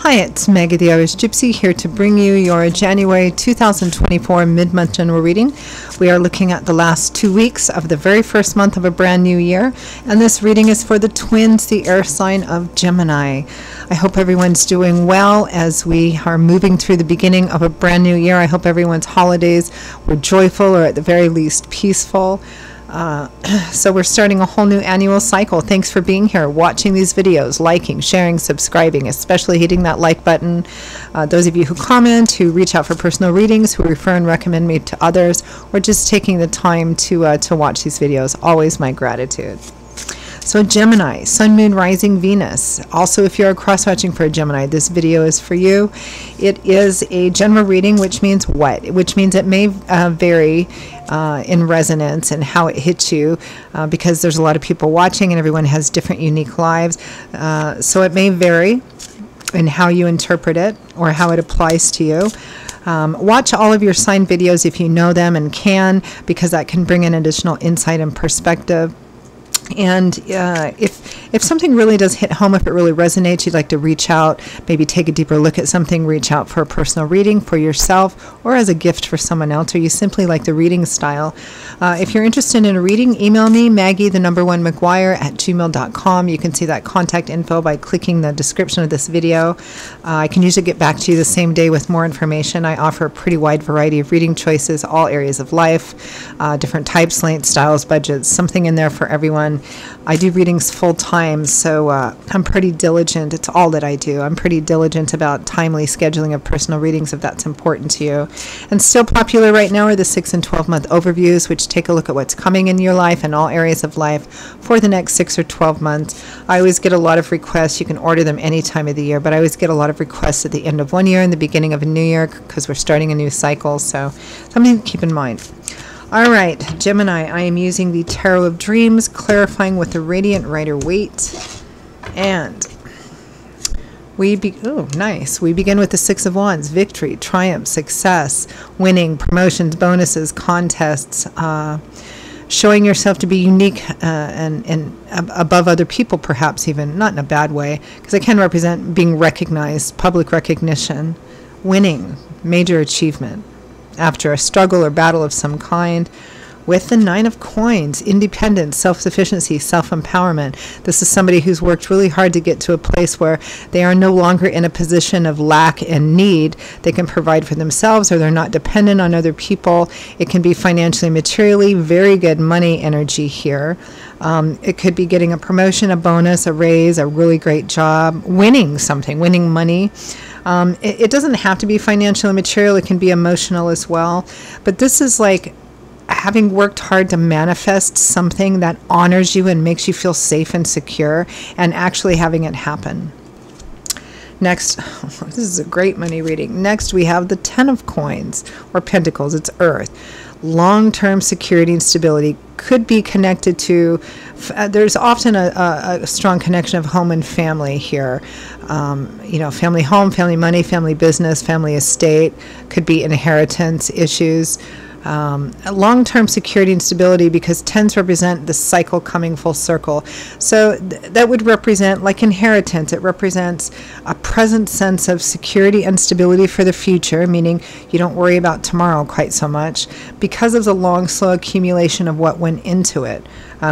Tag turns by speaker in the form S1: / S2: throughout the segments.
S1: Hi, it's Maggie the Irish Gypsy here to bring you your January 2024 mid-month general reading. We are looking at the last 2 weeks of the very first month of a brand new year, and this reading is for the twins, the air sign of Gemini. I hope everyone's doing well as we are moving through the beginning of a brand new year. I hope everyone's holidays were joyful or at the very least peaceful. So we're starting a whole new annual cycle. Thanks for being here, watching these videos, liking, sharing, subscribing, especially hitting that like button. Those of you who comment, who reach out for personal readings, who refer and recommend me to others, or just taking the time to watch these videos, always my gratitude. So Gemini, Sun, Moon, Rising, Venus. Also, if you're cross-watching for a Gemini, this video is for you. It is a general reading, which means what? Which means it may vary in resonance and how it hits you because there's a lot of people watching and everyone has different unique lives. So it may vary in how you interpret it or how it applies to you. Watch all of your sign videos if you know them and can, because that can bring in additional insight and perspective. And if something really does hit home, if it really resonates, you'd like to reach out, maybe take a deeper look at something, reach out for a personal reading for yourself or as a gift for someone else, or you simply like the reading style. If you're interested in a reading, email me, Maggie1McGuire@gmail.com. You can see that contact info by clicking the description of this video. I can usually get back to you the same day with more information. I offer a pretty wide variety of reading choices, all areas of life, different types, lengths, styles, budgets, something in there for everyone. I do readings full time, so I'm pretty diligent. It's all that I do. I'm pretty diligent about timely scheduling of personal readings if that's important to you. And still popular right now are the 6 and 12 month overviews, which take a look at what's coming in your life and all areas of life for the next 6 or 12 months. I always get a lot of requests. You can order them any time of the year, but I always get a lot of requests at the end of one year and the beginning of a new year because we're starting a new cycle, so something to keep in mind. All right, Gemini, I am using the Tarot of Dreams, clarifying with the Radiant Rider-Waite. And we begin with the Six of Wands, victory, triumph, success, winning, promotions, bonuses, contests, showing yourself to be unique and above other people, perhaps even, not in a bad way, because it can represent being recognized, public recognition, winning, major achievement after a struggle or battle of some kind. With the Nine of Coins, independence, self-sufficiency, self-empowerment. This is somebody who's worked really hard to get to a place where they are no longer in a position of lack and need. They can provide for themselves, or they're not dependent on other people. It can be financially, materially, very good money energy here. It could be getting a promotion, a bonus, a raise, a really great job, winning something, winning money. It doesn't have to be financial and material. It can be emotional as well. But this is like having worked hard to manifest something that honors you and makes you feel safe and secure, and actually having it happen. Next, this is a great money reading. Next, we have the Ten of Coins, or Pentacles. It's Earth. Long-term security and stability could be connected to, there's often a strong connection of home and family here. Family home, family money, family business, family estate, could be inheritance issues. Long-term security and stability, because tens represent the cycle coming full circle. So that would represent like inheritance. It represents a present sense of security and stability for the future, meaning you don't worry about tomorrow quite so much because of the long, slow accumulation of what went into it,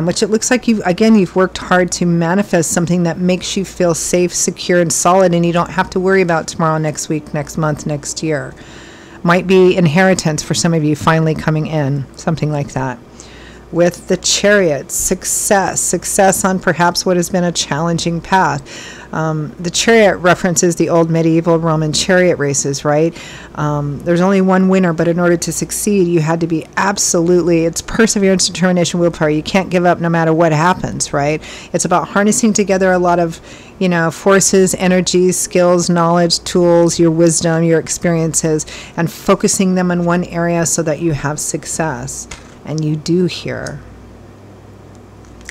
S1: which it looks like you've worked hard to manifest something that makes you feel safe, secure, and solid, and you don't have to worry about tomorrow, next week, next month, next year. Might be inheritance for some of you finally coming in, something like that. With the Chariot, success on perhaps what has been a challenging path. The Chariot references the old medieval Roman chariot races, right? There's only one winner, but in order to succeed, you had to be it's perseverance, determination, willpower. You can't give up no matter what happens, right? It's about harnessing together a lot of, forces, energies, skills, knowledge, tools, your wisdom, your experiences, and focusing them in one area so that you have success. And you do here.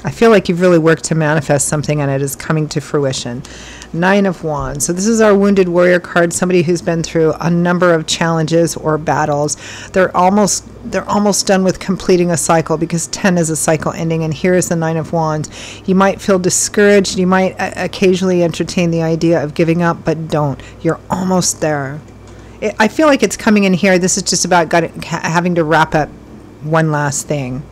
S1: I feel like you've really worked to manifest something and it is coming to fruition. Nine of Wands. So this is our wounded warrior card, somebody who's been through a number of challenges or battles. They're almost done with completing a cycle, because 10 is a cycle ending, and here is the Nine of Wands. You might feel discouraged. You might occasionally entertain the idea of giving up, but don't. You're almost there. I feel like it's coming in here. This is just about having to wrap up one last thing.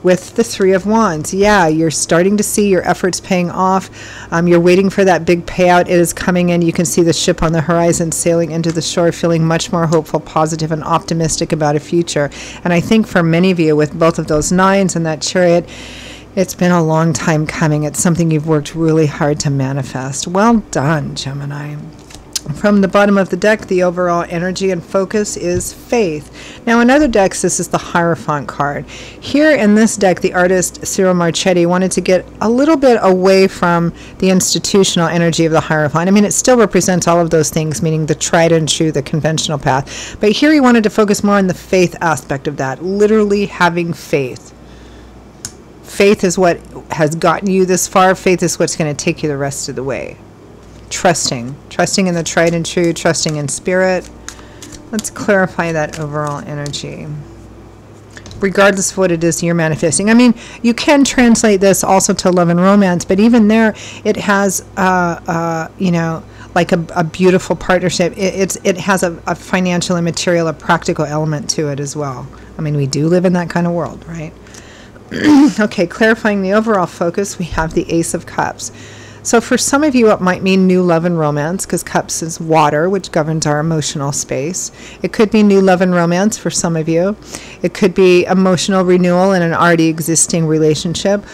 S1: With the Three of Wands, yeah, you're starting to see your efforts paying off. You're waiting for that big payout. It is coming in. You can see the ship on the horizon sailing into the shore, feeling much more hopeful, positive, and optimistic about a future. And I think for many of you, with both of those nines and that Chariot, it's been a long time coming. It's something you've worked really hard to manifest. Well done, Gemini. From the bottom of the deck, the overall energy and focus is faith. Now, in other decks, this is the Hierophant card. Here in this deck, the artist Cyril Marchetti wanted to get a little bit away from the institutional energy of the Hierophant. I mean, it still represents all of those things, meaning the tried and true, the conventional path. But here he wanted to focus more on the faith aspect of that, literally having faith. Faith is what has gotten you this far. Faith is what's going to take you the rest of the way. Trusting in the tried and true, trusting in spirit. Let's clarify that overall energy. Regardless of what it is you're manifesting. I mean, you can translate this also to love and romance, but even there, it has, you know, like a beautiful partnership. It has a financial and material, a practical element to it as well. I mean, we do live in that kind of world, right? Okay, clarifying the overall focus, we have the Ace of Cups. So for some of you, it might mean new love and romance, because cups is water, which governs our emotional space. It could be new love and romance for some of you. It could be emotional renewal in an already existing relationship.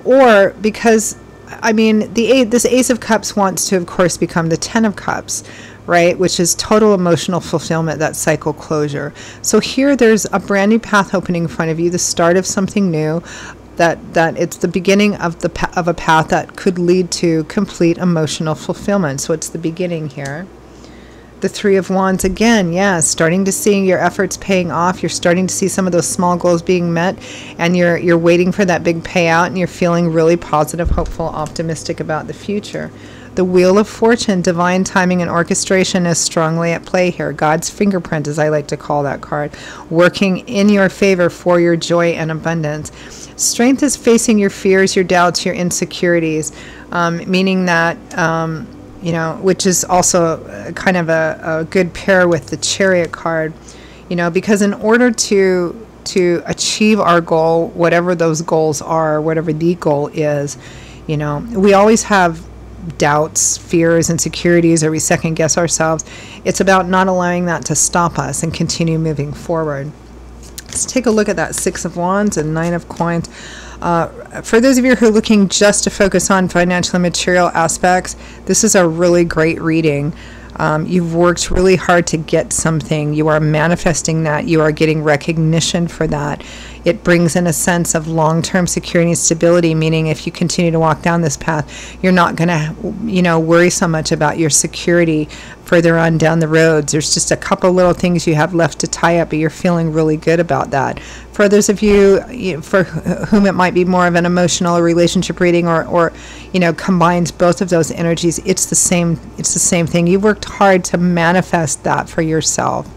S1: Or because, I mean, this Ace of Cups wants to, of course, become the Ten of Cups, right? Which is total emotional fulfillment, that cycle closure. So here there's a brand new path opening in front of you, the start of something new. That it's the beginning of a path that could lead to complete emotional fulfillment. So it's the beginning here. The Three of Wands again, yeah, starting to see your efforts paying off. You're starting to see some of those small goals being met, and you're waiting for that big payout, and you're feeling really positive, hopeful, optimistic about the future. The Wheel of Fortune, divine timing and orchestration is strongly at play here. God's fingerprint, as I like to call that card, working in your favor for your joy and abundance. Strength is facing your fears, your doubts, your insecurities, meaning that, you know, which is also kind of a good pair with the Chariot card, you know, because in order to achieve our goal, whatever those goals are, whatever the goal is, you know, we always have doubts, fears, insecurities, or we second guess ourselves. It's about not allowing that to stop us and continue moving forward. Let's take a look at that Six of Wands and Nine of Coins. For those of you who are looking just to focus on financial and material aspects, this is a really great reading. You've worked really hard to get something. You are manifesting that. You are getting recognition for that. It brings in a sense of long-term security and stability, meaning if you continue to walk down this path, you're not going to, you know, worry so much about your security further on down the roads. There's just a couple little things you have left to tie up, but you're feeling really good about that. For others of you, for whom it might be more of an emotional or relationship reading, or you know, combines both of those energies, it's the same thing. You've worked hard to manifest that for yourself.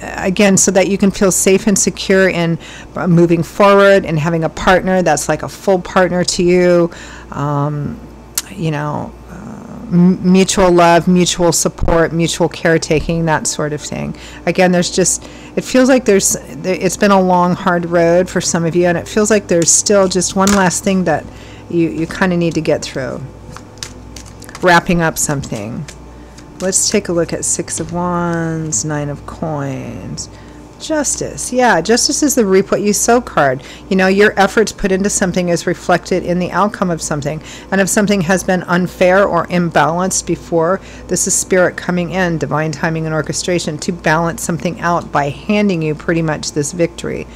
S1: Again, so that you can feel safe and secure in moving forward and having a partner that's like a full partner to you, you know, mutual love, mutual support, mutual caretaking, that sort of thing. Again, there's just, it feels like it's been a long, hard road for some of you, and it feels like there's still just one last thing that you kind of need to get through. Wrapping up something. Let's take a look at Six of Wands, Nine of Coins. Justice. Yeah, Justice is the reap what you sow card. You know, your efforts put into something is reflected in the outcome of something. And if something has been unfair or imbalanced before, this is Spirit coming in, divine timing and orchestration, to balance something out by handing you pretty much this victory.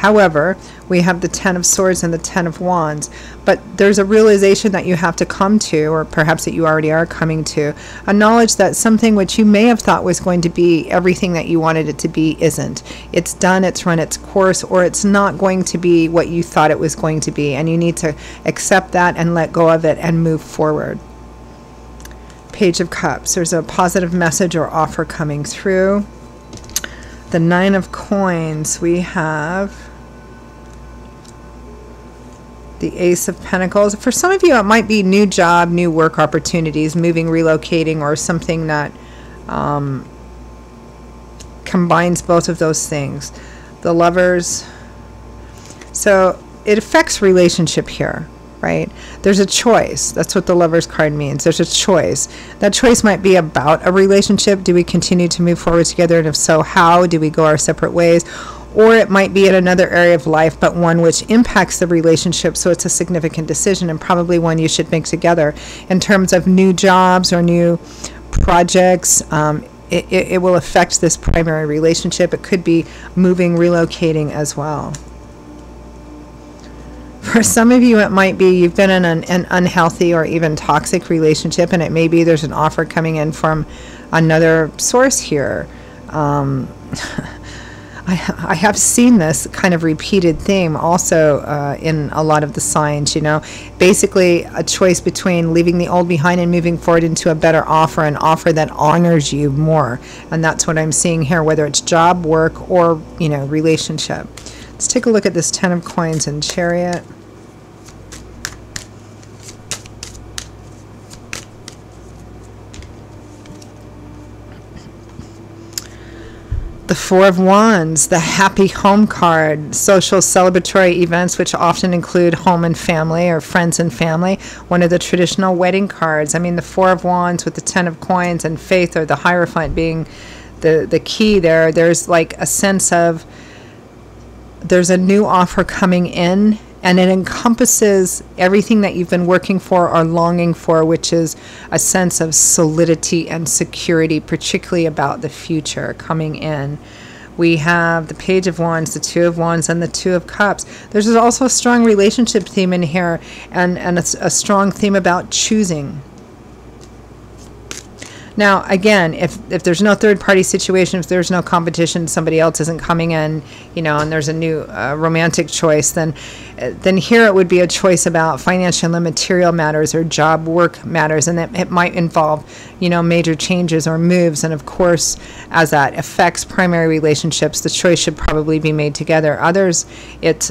S1: However, we have the Ten of Swords and the Ten of Wands, but there's a realization that you have to come to, or perhaps that you already are coming to, a knowledge that something which you may have thought was going to be everything that you wanted it to be isn't. It's done, it's run its course, or it's not going to be what you thought it was going to be, and you need to accept that and let go of it and move forward. Page of Cups. There's a positive message or offer coming through. The Nine of Coins. We have the Ace of Pentacles. For some of you, it might be new job, new work opportunities, moving, relocating, or something that combines both of those things. The Lovers. So it affects relationship here, right? There's a choice. That's what the Lovers card means. There's a choice. That choice might be about a relationship. Do we continue to move forward together? And if so, how? Do we go our separate ways? Or it might be in another area of life, but one which impacts the relationship, so it's a significant decision and probably one you should make together. In terms of new jobs or new projects, it will affect this primary relationship. It could be moving, relocating as well. For some of you, it might be you've been in an unhealthy or even toxic relationship, and it may be there's an offer coming in from another source here. I have seen this kind of repeated theme also in a lot of the signs, you know. Basically, a choice between leaving the old behind and moving forward into a better offer, an offer that honors you more. And that's what I'm seeing here, whether it's job, work, or, you know, relationship. Let's take a look at this Ten of Coins and Chariot. The Four of Wands, the Happy Home card, social celebratory events which often include home and family or friends and family. One of the traditional wedding cards. I mean, the Four of Wands with the Ten of Coins and Faith, or the Hierophant, being the key there. There's like a sense of there's a new offer coming in, and it encompasses everything that you've been working for or longing for, which is a sense of solidity and security, particularly about the future coming in. We have the Page of Wands, the Two of Wands, and the Two of Cups. There's also a strong relationship theme in here, and a strong theme about choosing. Now, again, if there's no third-party situation, if there's no competition, somebody else isn't coming in, you know, and there's a new romantic choice, then here it would be a choice about financial and material matters or job work matters, and it might involve, you know, major changes or moves. And of course, as that affects primary relationships, the choice should probably be made together. Others, it's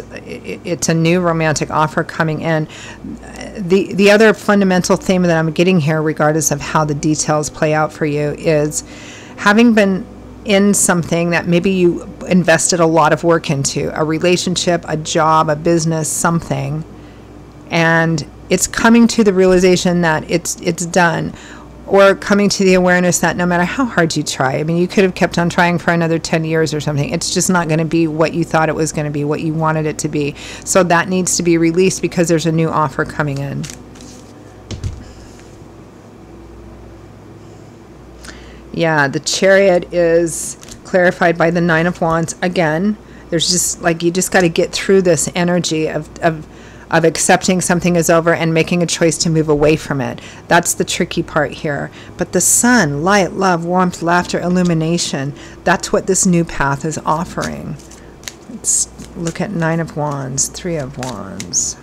S1: a new romantic offer coming in. The other fundamental theme that I'm getting here, regardless of how the details play out for you, is having been in something that maybe you invested a lot of work into, a relationship, a job, a business, something, and it's coming to the realization that it's done, or coming to the awareness that no matter how hard you try, I mean, you could have kept on trying for another 10 years or something, it's just not going to be what you thought it was going to be, what you wanted it to be. So that needs to be released because there's a new offer coming in. Yeah, the Chariot is clarified by the Nine of Wands. Again, there's just like, you just got to get through this energy of accepting something is over and making a choice to move away from it. That's the tricky part here. But the Sun, light, love, warmth, laughter, illumination, that's what this new path is offering. Let's look at Nine of Wands, Three of Wands.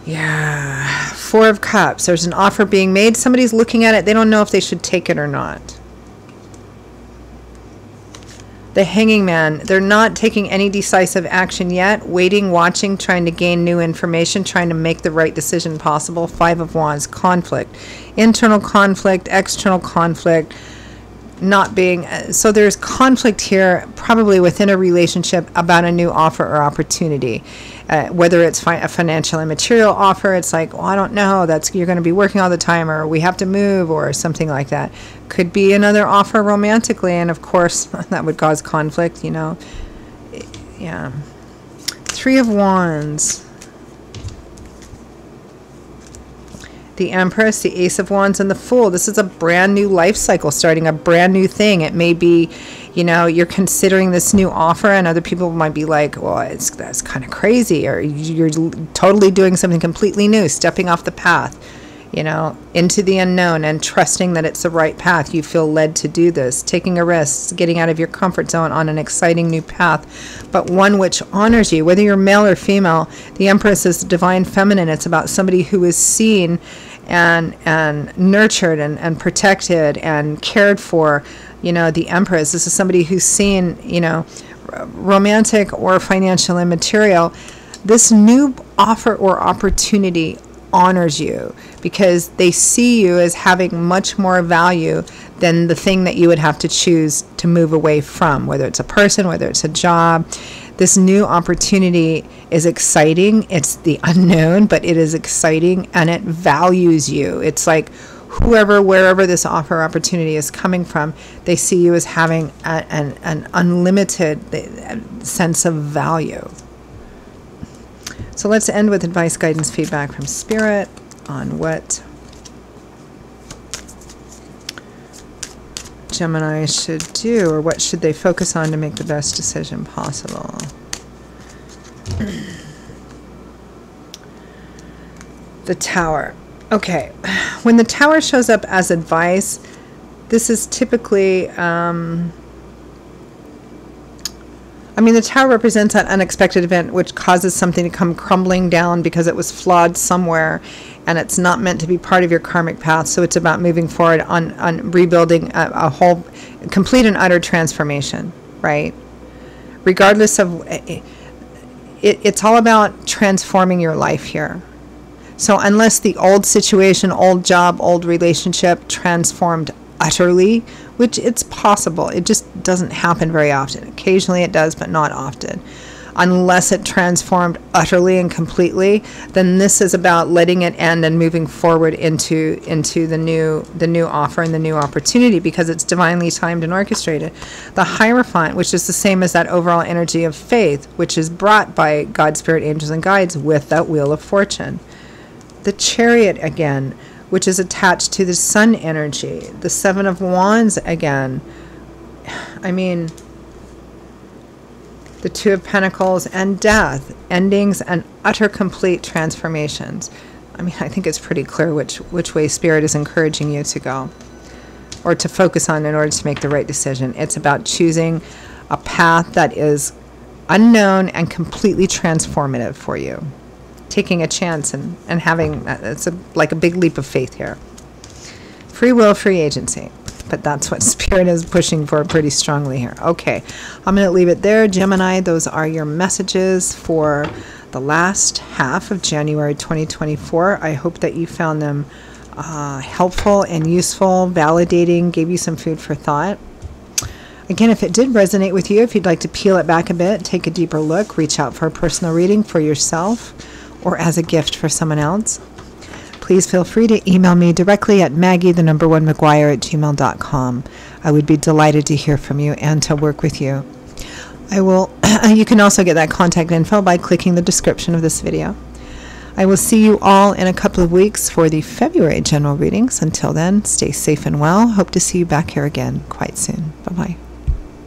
S1: Yeah, Four of Cups. There's an offer being made. Somebody's looking at it. They don't know if they should take it or not. The Hanging Man. They're not taking any decisive action yet. Waiting, watching, trying to gain new information, trying to make the right decision possible. Five of Wands. Conflict. Internal conflict, external conflict. Not being, so there's conflict here, probably within a relationship, about a new offer or opportunity. Whether it's a financial and material offer, it's like, well, I don't know, you're going to be working all the time, or we have to move, or something like that. Could be another offer romantically, and of course that would cause conflict, you know. Yeah. Three of Wands. the Empress, the Ace of Wands, and the Fool. This is a brand new life cycle, starting a brand new thing. It may be, you know, you're considering this new offer, and other people might be like, well, that's kind of crazy, or you're totally doing something completely new, stepping off the path, you know, into the unknown and trusting that it's the right path. You feel led to do this, taking a risk, getting out of your comfort zone on an exciting new path, but one which honors you, whether you're male or female. The Empress is the divine feminine. It's about somebody who is seen and nurtured and protected and cared for. You know, the Empress, this is somebody who's seen, you know, romantic or financial and material. This new offer or opportunity honors you because they see you as having much more value than the thing that you would have to choose to move away from, whether it's a person, whether it's a job. This new opportunity is exciting. It's the unknown, but it is exciting and it values you. It's like whoever, wherever this offer or opportunity is coming from, they see you as having an unlimited sense of value. So let's end with advice, guidance, feedback from Spirit on what Gemini should do, or what should they focus on to make the best decision possible. The Tower. Okay, when the Tower shows up as advice, this is typically, I mean, the Tower represents that unexpected event which causes something to come crumbling down because it was flawed somewhere and it's not meant to be part of your karmic path. So it's about moving forward on rebuilding a whole, complete and utter transformation, right? Regardless of, it's all about transforming your life here. So unless the old situation, old job, old relationship transformed utterly, which it's possible, it just doesn't happen very often. Occasionally it does, but not often. Unless it transformed utterly and completely, then this is about letting it end and moving forward into the new offer and the new opportunity, because it's divinely timed and orchestrated. The Hierophant, which is the same as that overall energy of faith, which is brought by God, Spirit, angels, and guides with that Wheel of Fortune. The Chariot again, which is attached to the Sun energy. The Seven of Wands again. I mean, the Two of Pentacles and Death, endings and utter complete transformations. I mean, I think it's pretty clear which way Spirit is encouraging you to go or to focus on in order to make the right decision. It's about choosing a path that is unknown and completely transformative for you. Taking a chance and having, it's like a big leap of faith here. Free will, free agency. But that's what Spirit is pushing for pretty strongly here. Okay, I'm going to leave it there. Gemini, those are your messages for the last half of January 2024. I hope that you found them helpful and useful, validating, gave you some food for thought. Again, if it did resonate with you, if you'd like to peel it back a bit, take a deeper look, reach out for a personal reading for yourself or as a gift for someone else, please feel free to email me directly at maggie1mcguire@gmail.com. I would be delighted to hear from you and to work with you. You can also get that contact info by clicking the description of this video. I will see you all in a couple of weeks for the February general readings. Until then, stay safe and well. Hope to see you back here again quite soon. Bye-bye.